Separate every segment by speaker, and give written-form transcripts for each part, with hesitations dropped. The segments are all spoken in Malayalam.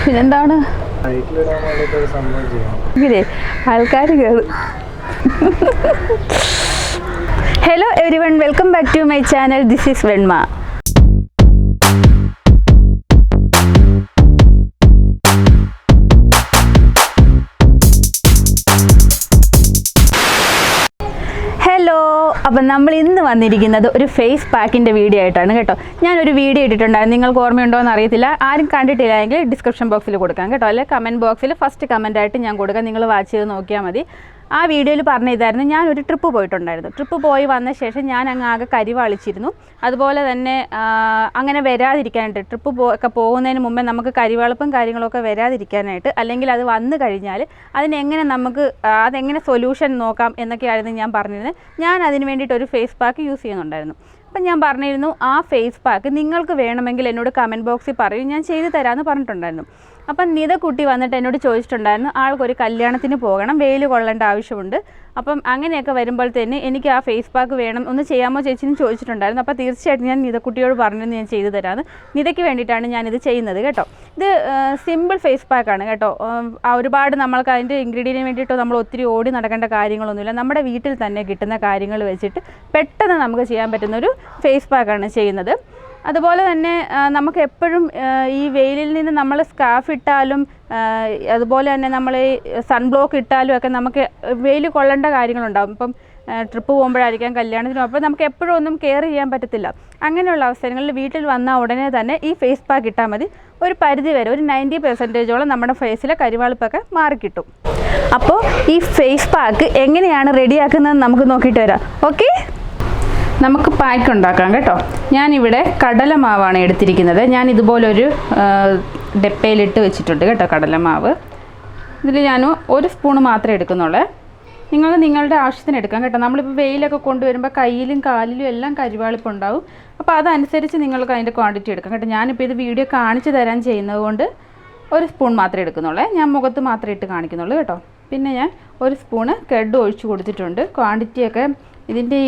Speaker 1: പിന്നെന്താണ് ഇല്ലേ ആൾക്കാർ കയറും. Hello everyone, welcome back to my channel. This is Venma. Hello, അപ്പം നമ്മൾ ഇന്ന് വന്നിരിക്കുന്നത് ഒരു ഫേസ് പാക്കിൻ്റെ വീഡിയോ ആയിട്ടാണ് കേട്ടോ. ഞാനൊരു വീഡിയോ ഇട്ടിട്ടുണ്ടായിരുന്നു, നിങ്ങൾക്ക് ഓർമ്മയുണ്ടോ എന്ന് അറിയത്തില്ല. ആരും കണ്ടിട്ടില്ല എങ്കിൽ ഡിസ്ക്രിപ്ഷൻ ബോക്സിൽ കൊടുക്കാം കേട്ടോ, അല്ലെങ്കിൽ കമൻറ്റ് ബോക്സിൽ ഫസ്റ്റ് കമൻറ്റായിട്ട് ഞാൻ കൊടുക്കാം. നിങ്ങൾ വാച്ച് ചെയ്ത് നോക്കിയാൽ മതി. ആ വീഡിയോയിൽ പറഞ്ഞ ഇതായിരുന്നു, ഞാനൊരു ട്രിപ്പ് പോയിട്ടുണ്ടായിരുന്നു. ട്രിപ്പ് പോയി വന്ന ശേഷം ഞാൻ അങ്ങ് ആകെ കരിവാളിച്ചിരുന്നു. അതുപോലെ തന്നെ അങ്ങനെ വരാതിരിക്കാനായിട്ട്, ട്രിപ്പ് ഒക്കെ പോകുന്നതിന് മുമ്പേ നമുക്ക് കരിവാളിപ്പും കാര്യങ്ങളൊക്കെ വരാതിരിക്കാനായിട്ട്, അല്ലെങ്കിൽ അത് വന്നു കഴിഞ്ഞാൽ അതെങ്ങനെ സൊല്യൂഷൻ നോക്കാം എന്നൊക്കെയായിരുന്നു ഞാൻ പറഞ്ഞിരുന്നത്. ഞാൻ അതിന് വേണ്ടിയിട്ട് ഒരു ഫേസ് പാക്ക് യൂസ് ചെയ്യുന്നുണ്ടായിരുന്നു. അപ്പം ഞാൻ പറഞ്ഞിരുന്നു, ആ ഫേസ് പാക്ക് നിങ്ങൾക്ക് വേണമെങ്കിൽ എന്നോട് കമൻറ്റ് ബോക്സിൽ പറയും, ഞാൻ ചെയ്തു തരാമെന്ന് പറഞ്ഞിട്ടുണ്ടായിരുന്നു. അപ്പം നിത കുട്ടി വന്നിട്ട് എന്നോട് ചോദിച്ചിട്ടുണ്ടായിരുന്നു, ആൾക്കൊരു കല്യാണത്തിന് പോകണം, വെയിൽ കൊള്ളേണ്ട ആവശ്യമുണ്ട്. അപ്പം അങ്ങനെയൊക്കെ വരുമ്പോഴത്തേന് എനിക്ക് ആ ഫേസ് പാക്ക് വേണം, ഒന്ന് ചെയ്യാമോ ചേച്ചിന്ന് ചോദിച്ചിട്ടുണ്ടായിരുന്നു. അപ്പോൾ തീർച്ചയായിട്ടും ഞാൻ നിതക്കുട്ടിയോട് പറഞ്ഞിരുന്നു ഞാൻ ചെയ്തു തരാമെന്ന്. നിതയ്ക്ക് വേണ്ടിയിട്ടാണ് ഞാനിത് ചെയ്യുന്നത് കേട്ടോ. ഇത് സിമ്പിൾ ഫേസ് പാക്കാണ് കേട്ടോ. ഒരുപാട് നമ്മൾക്ക് അതിൻ്റെ ഇൻഗ്രീഡിയൻറ്റിന് വേണ്ടിയിട്ടോ നമ്മൾ ഒത്തിരി ഓടി നടക്കേണ്ട കാര്യങ്ങളൊന്നുമില്ല. നമ്മുടെ വീട്ടിൽ തന്നെ കിട്ടുന്ന കാര്യങ്ങൾ വെച്ചിട്ട് പെട്ടെന്ന് നമുക്ക് ചെയ്യാൻ പറ്റുന്നൊരു ഫേസ് പാക്കാണ് ചെയ്യുന്നത്. അതുപോലെ തന്നെ നമുക്ക് എപ്പോഴും ഈ വെയിലിൽ നിന്ന് നമ്മൾ സ്കാർഫ് ഇട്ടാലും അതുപോലെ തന്നെ നമ്മൾ സൺബ്ലോക്ക് ഇട്ടാലും ഒക്കെ നമുക്ക് വെയിൽ കൊള്ളേണ്ട കാര്യങ്ങളുണ്ടാകും. ഇപ്പം ട്രിപ്പ് പോകുമ്പോഴായിരിക്കാം, കല്യാണത്തിനും, അപ്പോൾ നമുക്ക് എപ്പോഴും ഒന്നും കെയർ ചെയ്യാൻ പറ്റത്തില്ല. അങ്ങനെയുള്ള അവസരങ്ങളിൽ വീട്ടിൽ വന്ന ഉടനെ തന്നെ ഈ ഫേസ് പാക്ക് ഇട്ടാൽ മതി. ഒരു പരിധി വരെ ഒരു 90% നമ്മുടെ ഫേസിലെ കരിവാളിപ്പൊക്കെ മാറിക്കിട്ടും. അപ്പോൾ ഈ ഫേസ് പാക്ക് എങ്ങനെയാണ് റെഡിയാക്കുന്നതെന്ന് നമുക്ക് നോക്കിയിട്ട് വരാം. ഓക്കെ, നമുക്ക് പാക്ക് ഉണ്ടാക്കാം കേട്ടോ. ഞാനിവിടെ കടലമാവാണ് എടുത്തിരിക്കുന്നത്. ഞാൻ ഇതുപോലൊരു ഡപ്പയിലിട്ട് വെച്ചിട്ടുണ്ട് കേട്ടോ കടലമാവ്. ഇതിൽ ഞാൻ 1 സ്പൂൺ മാത്രമേ എടുക്കുന്നുള്ളൂ. നിങ്ങൾ നിങ്ങളുടെ ആവശ്യത്തിന് എടുക്കാം കേട്ടോ. നമ്മളിപ്പോൾ വെയിലൊക്കെ കൊണ്ടുവരുമ്പോൾ കയ്യിലും കാലിലും എല്ലാം കരിവാളിപ്പുണ്ടാവും. അപ്പോൾ അതനുസരിച്ച് നിങ്ങൾക്ക് അതിൻ്റെ ക്വാണ്ടിറ്റി എടുക്കാം കേട്ടോ. ഞാനിപ്പോൾ ഇത് വീഡിയോ കാണിച്ചു തരാൻ ചെയ്യുന്നത് കൊണ്ട് 1 സ്പൂൺ മാത്രമേ എടുക്കുന്നുള്ളൂ. ഞാൻ മുഖത്ത് മാത്രമേ ഇട്ട് കാണിക്കുന്നുള്ളൂ കേട്ടോ. പിന്നെ ഞാൻ 1 സ്പൂണ് കെഡ് ഒഴിച്ച് കൊടുത്തിട്ടുണ്ട്. ക്വാണ്ടിറ്റിയൊക്കെ ഇതിൻ്റെ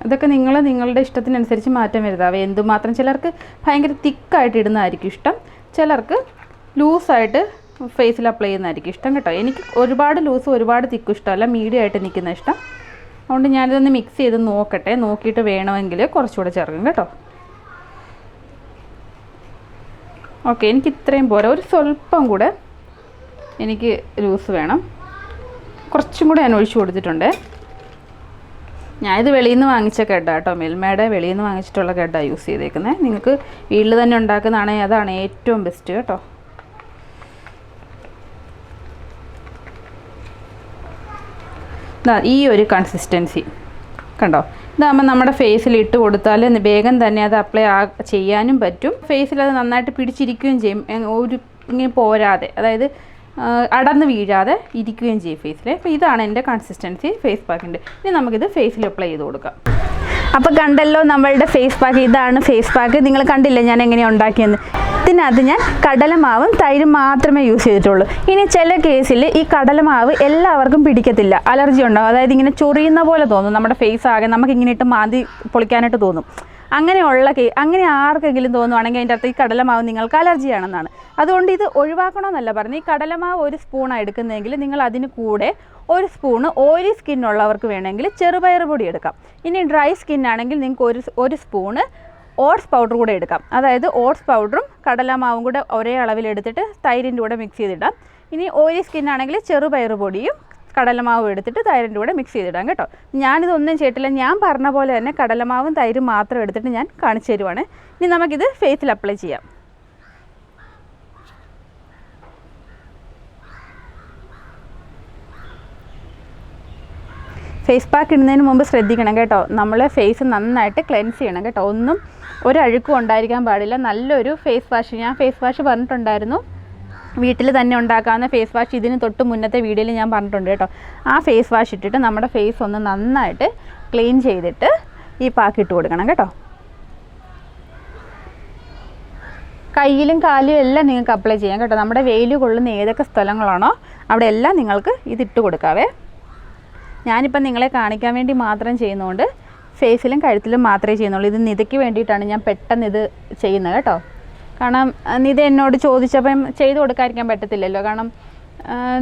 Speaker 1: ഇതൊക്കെ നിങ്ങളുടെ ഇഷ്ടത്തിനനുസരിച്ച് മാറ്റം വരുത്താവേ. എന്തുമാത്രം ചിലർക്ക് ഭയങ്കര തിക്കായിട്ട് ഇടുന്നതായിരിക്കും ഇഷ്ടം, ചിലർക്ക് ലൂസായിട്ട് ഫേസിൽ അപ്ലൈ ചെയ്യുന്നതായിരിക്കും ഇഷ്ടം കേട്ടോ. എനിക്ക് ഒരുപാട് ലൂസ് ഒരുപാട് തിക്കും ഇഷ്ടമല്ല, മീഡിയം ആയിട്ട് നിൽക്കുന്ന ഇഷ്ടം. അതുകൊണ്ട് ഞാനിതൊന്ന് മിക്സ് ചെയ്ത് നോക്കട്ടെ, നോക്കിയിട്ട് വേണമെങ്കിൽ കുറച്ചുകൂടെ ചേർക്കും കേട്ടോ. ഓക്കെ, എനിക്ക് ഇത്രയും പോരാ, ഒരു സ്വല്പം കൂടെ എനിക്ക് ലൂസ് വേണം. കുറച്ചും കൂടെ ഞാൻ ഒഴിച്ചു കൊടുത്തിട്ടുണ്ട്. ഞാനിത് വെളിയിൽ നിന്ന് വാങ്ങിച്ച കെഡാണ് കേട്ടോ, മിൽമയുടെ വെളിയിൽ നിന്ന് വാങ്ങിച്ചിട്ടുള്ള കെഡാണ് യൂസ് ചെയ്തേക്കുന്നത്. നിങ്ങൾക്ക് വീട്ടിൽ തന്നെ ഉണ്ടാക്കുന്നതാണെങ്കിൽ അതാണ് ഏറ്റവും ബെസ്റ്റ് കേട്ടോ. ഈ ഒരു കൺസിസ്റ്റൻസി കണ്ടോ, ഇതാകുമ്പോൾ നമ്മുടെ ഫേസിൽ ഇട്ട് കൊടുത്താൽ വേഗം തന്നെ അത് അപ്ലൈ ചെയ്യാനും പറ്റും. ഫേസിൽ അത് നന്നായിട്ട് പിടിച്ചിരിക്കുകയും ചെയ്യും, ഇങ്ങനെ പോരാതെ, അതായത് അടന്ന് വീഴാതെ ഇരിക്കുകയും ചെയ്യും ഫേസിൽ. അപ്പോൾ ഇതാണ് എൻ്റെ കൺസിസ്റ്റൻസി ഫേസ് പാക്കിൻ്റെ. ഇനി നമുക്കിത് ഫേസിൽ അപ്ലൈ ചെയ്ത് കൊടുക്കാം. അപ്പോൾ കണ്ടല്ലോ നമ്മളുടെ ഫേസ് പാക്ക്. ഇതാണ് ഫേസ് പാക്ക്. നിങ്ങൾ കണ്ടില്ലേ ഞാൻ എങ്ങനെയാണ് ഉണ്ടാക്കിയെന്ന്. ഇതിനകത്ത് ഞാൻ കടലമാവും തൈരും മാത്രമേ യൂസ് ചെയ്തിട്ടുള്ളൂ. ഇനി ചില കേസിൽ ഈ കടലമാവ് എല്ലാവർക്കും പിടിക്കത്തില്ല, അലർജി ഉണ്ടാകും. അതായത് ഇങ്ങനെ ചൊറിയുന്ന പോലെ തോന്നും നമ്മുടെ ഫേസ് ആകെ, നമുക്കിങ്ങനെ ഇട്ട് മാന്തി പൊളിക്കാനായിട്ട് തോന്നും. അങ്ങനെ ആർക്കെങ്കിലും തോന്നുവാണെങ്കിൽ അതിൻ്റെ അർത്ഥം ഈ കടലമാവ് നിങ്ങൾക്ക് അലർജിയാണെന്നാണ്. അതുകൊണ്ട് ഇത് ഒഴിവാക്കണമെന്നല്ല പറഞ്ഞത്. ഈ കടലമാവ് 1 സ്പൂണാണ് എടുക്കുന്നതെങ്കിൽ നിങ്ങൾ അതിന് കൂടെ 1 സ്പൂണ് ഓയിലി സ്കിന്നുള്ളവർക്ക് വേണമെങ്കിൽ ചെറുപയർ പൊടി എടുക്കാം. ഇനി ഡ്രൈ സ്കിന്നാണെങ്കിൽ നിങ്ങൾക്ക് ഒരു സ്പൂണ് ഓട്സ് പൗഡർ കൂടെ എടുക്കാം. അതായത് ഓട്സ് പൗഡറും കടലമാവും കൂടെ ഒരേ അളവിലെടുത്തിട്ട് തൈരിൻ്റെ കൂടെ മിക്സ് ചെയ്തിടാം. ഇനി ഓയിലി സ്കിന്നാണെങ്കിൽ ചെറുപയർ പൊടിയും കടലമാവും എടുത്തിട്ട് തൈരിൻ്റെ കൂടെ മിക്സ് ചെയ്തിടാം കേട്ടോ. ഞാനിതൊന്നും ചെയ്തിട്ടില്ല, ഞാൻ പറഞ്ഞ പോലെ തന്നെ കടലമാവും തൈരും മാത്രം എടുത്തിട്ട് ഞാൻ കാണിച്ചു തരുവാണ്. ഇനി നമുക്കിത് ഫേസിൽ അപ്ലൈ ചെയ്യാം. ഫേസ് പാക്ക് ഇടുന്നതിന് മുമ്പ് ശ്രദ്ധിക്കണം കേട്ടോ, നമ്മൾ ഫേസ് നന്നായിട്ട് ക്ലെൻസ് ചെയ്യണം കേട്ടോ. ഒരഴുക്കും ഉണ്ടായിരിക്കാൻ പാടില്ല. നല്ലൊരു ഫേസ് വാഷ്, ഞാൻ ഫേസ് വാഷ് പറഞ്ഞിട്ടുണ്ടായിരുന്നു, വീട്ടിൽ തന്നെ ഉണ്ടാക്കാവുന്ന ഫേസ് വാഷ് ഇതിന് തൊട്ട് മുന്നത്തെ വീഡിയോയിൽ ഞാൻ പറഞ്ഞിട്ടുണ്ട് കേട്ടോ. ആ ഫേസ് വാഷ് ഇട്ടിട്ട് നമ്മുടെ ഫേസ് ഒന്ന് നന്നായിട്ട് ക്ലീൻ ചെയ്തിട്ട് ഈ പാക്ക് ഇട്ട് കൊടുക്കണം കേട്ടോ. കയ്യിലും കാലിലും എല്ലാം നിങ്ങൾക്ക് അപ്ലൈ ചെയ്യാം കേട്ടോ. നമ്മുടെ വെയിൽ കൊള്ളുന്ന ഏതൊക്കെ സ്ഥലങ്ങളാണോ അവിടെ എല്ലാം നിങ്ങൾക്ക് ഇതിട്ട് കൊടുക്കാവേ. ഞാനിപ്പം നിങ്ങളെ കാണിക്കാൻ വേണ്ടി മാത്രം ചെയ്യുന്നതുകൊണ്ട് ഫേസിലും കഴുത്തിലും മാത്രമേ ചെയ്യുന്നുള്ളൂ. ഇത് നിതയ്ക്ക് വേണ്ടിയിട്ടാണ് ഞാൻ പെട്ടെന്ന് ഇത് ചെയ്യുന്നത് കേട്ടോ. കാരണം നിത എന്നോട് ചോദിച്ചപ്പം ചെയ്തു കൊടുക്കാതിരിക്കാൻ പറ്റത്തില്ലല്ലോ. കാരണം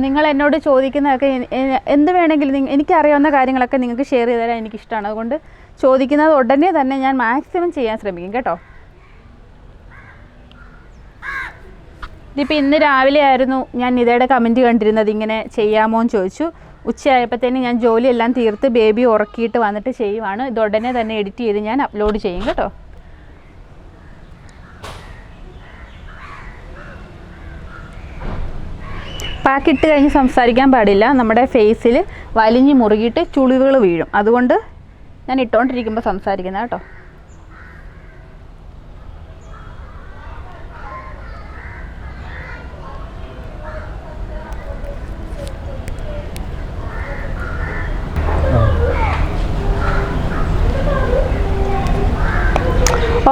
Speaker 1: നിങ്ങൾ എന്നോട് ചോദിക്കുന്നതൊക്കെ എന്ത് വേണമെങ്കിലും എനിക്കറിയാവുന്ന കാര്യങ്ങളൊക്കെ നിങ്ങൾക്ക് ഷെയർ ചെയ്ത് തരാൻ എനിക്കിഷ്ടമാണ്. അതുകൊണ്ട് ചോദിക്കുന്നത് ഉടനെ തന്നെ ഞാൻ മാക്സിമം ചെയ്യാൻ ശ്രമിക്കും കേട്ടോ. ഇതിപ്പോൾ ഇന്ന് രാവിലെ ആയിരുന്നു ഞാൻ നിതയുടെ കമൻറ്റ് കണ്ടിരുന്നത്, ഇങ്ങനെ ചെയ്യാമോ എന്ന് ചോദിച്ചു. ഉച്ചയായപ്പോഴത്തേന് ഞാൻ ജോലിയെല്ലാം തീർത്ത് ബേബി ഉറക്കിയിട്ട് വന്നിട്ട് ചെയ്യുവാണ്. ഇത് ഉടനെ തന്നെ എഡിറ്റ് ചെയ്ത് ഞാൻ അപ്ലോഡ് ചെയ്യും കേട്ടോ. പാക്കിട്ട് കഴിഞ്ഞ് സംസാരിക്കാൻ പാടില്ല. നമ്മുടെ ഫേസിൽ വലിഞ്ഞ് മുറുകിയിട്ട് ചുളിവുകൾ വീഴും. അതുകൊണ്ട് ഞാൻ ഇട്ടുകൊണ്ടിരിക്കുമ്പോൾ സംസാരിക്കുന്നത് കേട്ടോ.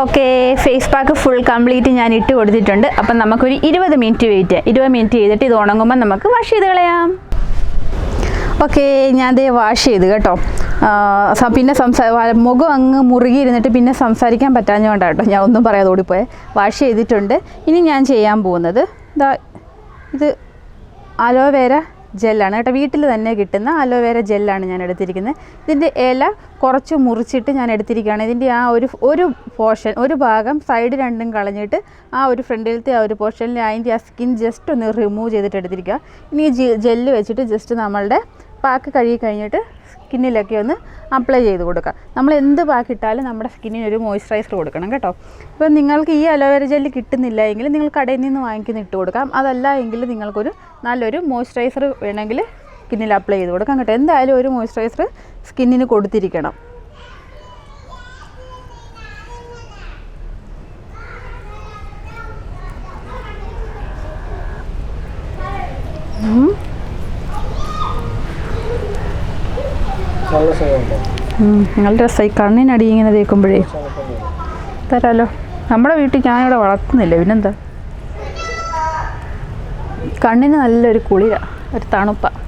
Speaker 1: Okay, face pack full complete ഞാൻ ഇട്ട് കൊടുത്തിട്ടുണ്ട്. അപ്പം നമുക്കൊരു 20 മിനിറ്റ് വെയിറ്റ് ചെയ്യാം. 20 മിനിറ്റ് ചെയ്തിട്ട് ഇത് ഉണങ്ങുമ്പോൾ നമുക്ക് വാഷ് ചെയ്ത് കളയാം. ഓക്കെ, ഞാൻ ദേ വാഷ് ചെയ്ത് കേട്ടോ. പിന്നെ മുഖം അങ്ങ് മുറുകിയിരുന്നിട്ട് പിന്നെ സംസാരിക്കാൻ പറ്റാഞ്ഞുകൊണ്ടാണ് കേട്ടോ ഞാൻ ഒന്നും പറയാതെ ഓടിപ്പോയെ. വാഷ് ചെയ്തിട്ടുണ്ട്. ഇനി ഞാൻ ചെയ്യാൻ പോകുന്നത് ഇത് അലോവേര ജെല്ലാണ് കേട്ടോ. വീട്ടിൽ തന്നെ കിട്ടുന്ന അലോവേര ജെല്ലാണ് ഞാൻ എടുത്തിരിക്കുന്നത്. ഇതിൻ്റെ ഇല കുറച്ച് മുറിച്ചിട്ട് ഞാൻ എടുത്തിരിക്കുകയാണ്. ഇതിൻ്റെ ആ ഒരു പോർഷൻ, ഒരു ഭാഗം സൈഡ് രണ്ടും കളഞ്ഞിട്ട് ആ ഒരു ഫ്രണ്ടിലത്തെ ആ ഒരു പോർഷനിൽ അതിൻ്റെ ആ സ്കിൻ ജസ്റ്റ് ഒന്ന് റിമൂവ് ചെയ്തിട്ട് എടുത്തിരിക്കുക. ഇനി ജെല്ല് വെച്ചിട്ട് ജസ്റ്റ് നമ്മളുടെ പാക്ക് കഴുകി കഴിഞ്ഞിട്ട് സ്കിന്നിലൊക്കെ ഒന്ന് അപ്ലൈ ചെയ്ത് കൊടുക്കുക. നമ്മൾ എന്ത് പാക്കിട്ടാലും നമ്മുടെ സ്കിന്നിന് ഒരു മോയ്സ്ചറൈസർ കൊടുക്കണം കേട്ടോ. ഇപ്പം നിങ്ങൾക്ക് ഈ അലോവേര ജെല്ല് കിട്ടുന്നില്ല എങ്കിൽ നിങ്ങൾ കടയിൽ നിന്ന് വാങ്ങിക്കുന്ന ഇട്ട് കൊടുക്കാം. അതല്ല എങ്കിൽ നിങ്ങൾക്കൊരു നല്ലൊരു മോയ്സ്ചറൈസർ വേണമെങ്കിൽ സ്കിന്നിൽ അപ്ലൈ ചെയ്ത് കൊടുക്കാം കേട്ടോ. എന്തായാലും ഒരു മോയ്സ്ചറൈസർ സ്കിന്നിന് കൊടുത്തിരിക്കണം. നിങ്ങൾ രസമായി കണ്ണിനടി ഇങ്ങനെ തേക്കുമ്പോഴേ തരാലോ. നമ്മുടെ വീട്ടിൽ ഞാനിവിടെ വളർത്തുന്നില്ല, പിന്നെന്താ. കണ്ണിന് നല്ലൊരു കുളിരാണ്, ഒരു തണുപ്പാണ്.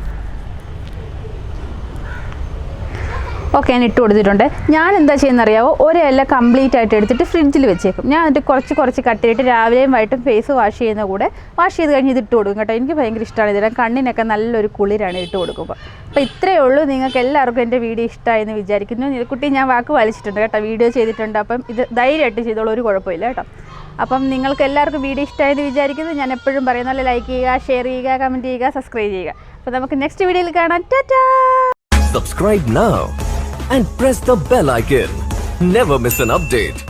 Speaker 1: ഓക്കെ, ഞാൻ ഇട്ട് കൊടുത്തിട്ടുണ്ട്. ഞാൻ എന്താ ചെയ്യുന്നറിയാവോ, ഒരില കംപ്ലീറ്റ് ആയിട്ട് എടുത്തിട്ട് ഫ്രിഡ്ജിൽ വെച്ചേക്കും. ഞാൻ എന്നിട്ട് കുറച്ച് കട്ട് ചെയ്തിട്ട് രാവിലെയും വൈകിട്ടും ഫേസ് വാഷ് ചെയ്യുന്ന കൂടെ വാഷ് ചെയ്ത് കഴിഞ്ഞ് ഇത് ഇട്ട് കൊടുക്കും കേട്ടോ. എനിക്ക് ഭയങ്കര ഇഷ്ടമാണ് ഇതിടാൻ. കണ്ണിനൊക്കെ നല്ലൊരു കുളിരാണ് ഇട്ട് കൊടുക്കുമ്പോൾ. അപ്പോൾ ഇത്രയേ ഉള്ളൂ. നിങ്ങൾക്ക് എല്ലാവർക്കും എൻ്റെ വീഡിയോ ഇഷ്ടമായെന്ന് വിചാരിക്കുന്നു. കുട്ടി ഞാൻ വാക്ക് വലിച്ചിട്ടുണ്ട് കേട്ടോ, വീഡിയോ ചെയ്തിട്ടുണ്ട്. അപ്പം ഇത് ധൈര്യമായിട്ട് ചെയ്തോളൂ, ഒരു കുഴപ്പമില്ല കേട്ടോ. അപ്പം നിങ്ങൾക്ക് എല്ലാവർക്കും വീഡിയോ ഇഷ്ടമായെന്ന് വിചാരിക്കുന്നു. ഞാൻ എപ്പോഴും പറയുന്ന പോലെ ലൈക്ക് ചെയ്യുക, ഷെയർ ചെയ്യുക, കമൻറ്റ് ചെയ്യുക, സബ്സ്ക്രൈബ് ചെയ്യുക. അപ്പോൾ നമുക്ക് നെക്സ്റ്റ് വീഡിയോയിൽ കാണാം. Tata.
Speaker 2: Subscribe now and press the bell icon. Never miss an update.